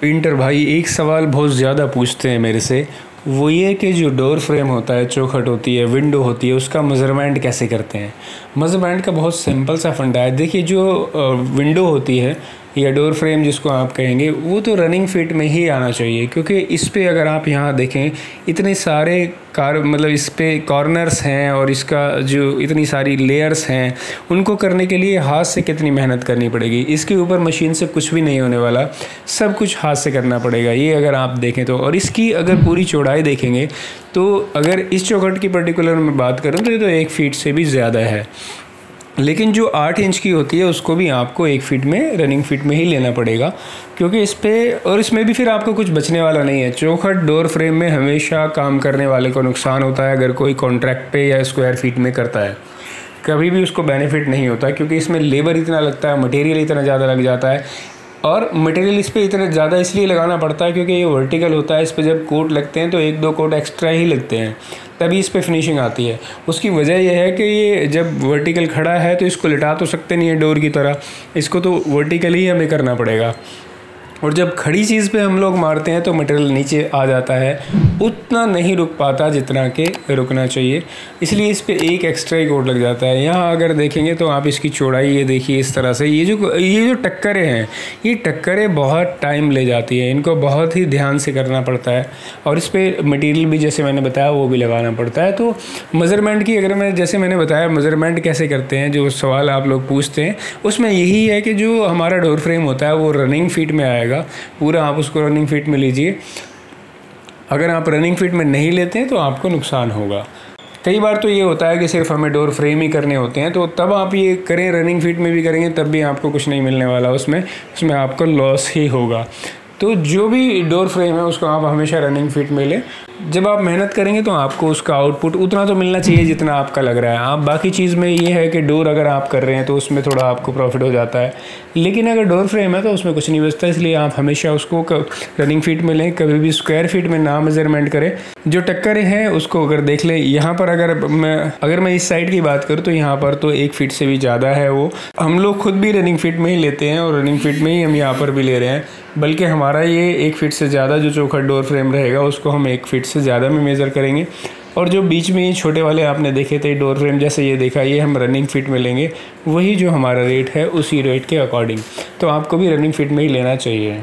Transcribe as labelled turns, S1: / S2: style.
S1: Painter भाई एक सवाल बहुत ज़्यादा पूछते हैं मेरे से। वो ये कि जो डोर फ्रेम होता है, चौखट होती है, विंडो होती है, उसका मेज़रमेंट कैसे करते हैं। मेज़रमेंट का बहुत सिंपल सा फंडा है। देखिए जो विंडो होती है या डोर फ्रेम जिसको आप कहेंगे, वो तो रनिंग फिट में ही आना चाहिए, क्योंकि इस पे अगर आप यहाँ देखें इतने सारे मतलब इस पे कॉर्नर्स हैं और इसका जो इतनी सारी लेयर्स हैं, उनको करने के लिए हाथ से कितनी मेहनत करनी पड़ेगी। इसके ऊपर मशीन से कुछ भी नहीं होने वाला, सब कुछ हाथ से करना पड़ेगा। ये अगर आप देखें तो, और इसकी अगर पूरी चौड़ाई देखेंगे तो अगर इस चौखट की पर्टिकुलर मैं बात करूँ तो ये तो 1 फीट से भी ज़्यादा है, लेकिन जो 8 इंच की होती है उसको भी आपको 1 फीट में, रनिंग फिट में ही लेना पड़ेगा, क्योंकि इस पे और इसमें भी फिर आपको कुछ बचने वाला नहीं है। चौखट डोर फ्रेम में हमेशा काम करने वाले को नुकसान होता है अगर कोई कॉन्ट्रैक्ट पे या स्क्वायर फीट में करता है, कभी भी उसको बेनिफिट नहीं होता, क्योंकि इसमें लेबर इतना लगता है, मटेरियल इतना ज़्यादा लग जाता है। और मटेरियल इस पर इतना ज़्यादा इसलिए लगाना पड़ता है क्योंकि ये वर्टिकल होता है। इस पर जब कोट लगते हैं तो 1-2 कोट एक्स्ट्रा ही लगते हैं, तभी इस पर फिनिशिंग आती है। उसकी वजह यह है कि ये जब वर्टिकल खड़ा है तो इसको लिटा तो सकते नहीं है डोर की तरह, इसको तो वर्टिकल ही हमें करना पड़ेगा। और जब खड़ी चीज़ पे हम लोग मारते हैं तो मटेरियल नीचे आ जाता है, उतना नहीं रुक पाता जितना कि रुकना चाहिए, इसलिए इस पे एक एक्स्ट्रा ही कोट लग जाता है। यहाँ अगर देखेंगे तो आप इसकी चौड़ाई ये देखिए इस तरह से। ये जो टक्करें हैं, ये टक्करें बहुत टाइम ले जाती है, इनको बहुत ही ध्यान से करना पड़ता है, और इस पर मटीरियल भी जैसे मैंने बताया वो भी लगाना पड़ता है। तो मेज़रमेंट की अगर मैं, जैसे मैंने बताया मेज़रमेंट कैसे करते हैं, जो सवाल आप लोग पूछते हैं उसमें यही है कि जो हमारा डोर फ्रेम होता है वो रनिंग फीट में आएगा पूरा, आप उसको रनिंग फिट में लीजिए। अगर आप रनिंग फिट में नहीं लेते हैं तो आपको नुकसान होगा। कई बार तो ये होता है कि सिर्फ हमें डोर फ्रेम ही करने होते हैं, तो तब आप ये करें, रनिंग फिट में भी करेंगे तब भी आपको कुछ नहीं मिलने वाला, उसमें आपको लॉस ही होगा। तो जो भी डोर फ्रेम है उसको आप हमेशा रनिंग फिट में लें। जब आप मेहनत करेंगे तो आपको उसका आउटपुट उतना तो मिलना चाहिए जितना आपका लग रहा है। आप बाकी चीज़ में ये है कि डोर अगर आप कर रहे हैं तो उसमें थोड़ा आपको प्रॉफिट हो जाता है, लेकिन अगर डोर फ्रेम है तो उसमें कुछ नहीं बचता, इसलिए आप हमेशा उसको रनिंग फीट में लें, कभी भी स्क्वायर फीट में ना मेजरमेंट करें। जो टक्करें हैं उसको अगर देख लें, यहाँ पर अगर मैं इस साइड की बात करूँ तो यहाँ पर तो 1 फीट से भी ज़्यादा है। वो हम लोग खुद भी रनिंग फीट में ही लेते हैं और रनिंग फीट में ही हम यहाँ पर भी ले रहे हैं, बल्कि हमारा ये 1 फीट से ज़्यादा जो चौखट डोर फ्रेम रहेगा उसको हम 1 फीट से ज़्यादा में मेज़र करेंगे। और जो बीच में ये छोटे वाले आपने देखे थे डोर फ्रेम, जैसे ये देखा, ये हम रनिंग फिट में लेंगे, वही जो हमारा रेट है उसी रेट के अकॉर्डिंग। तो आपको भी रनिंग फिट में ही लेना चाहिए।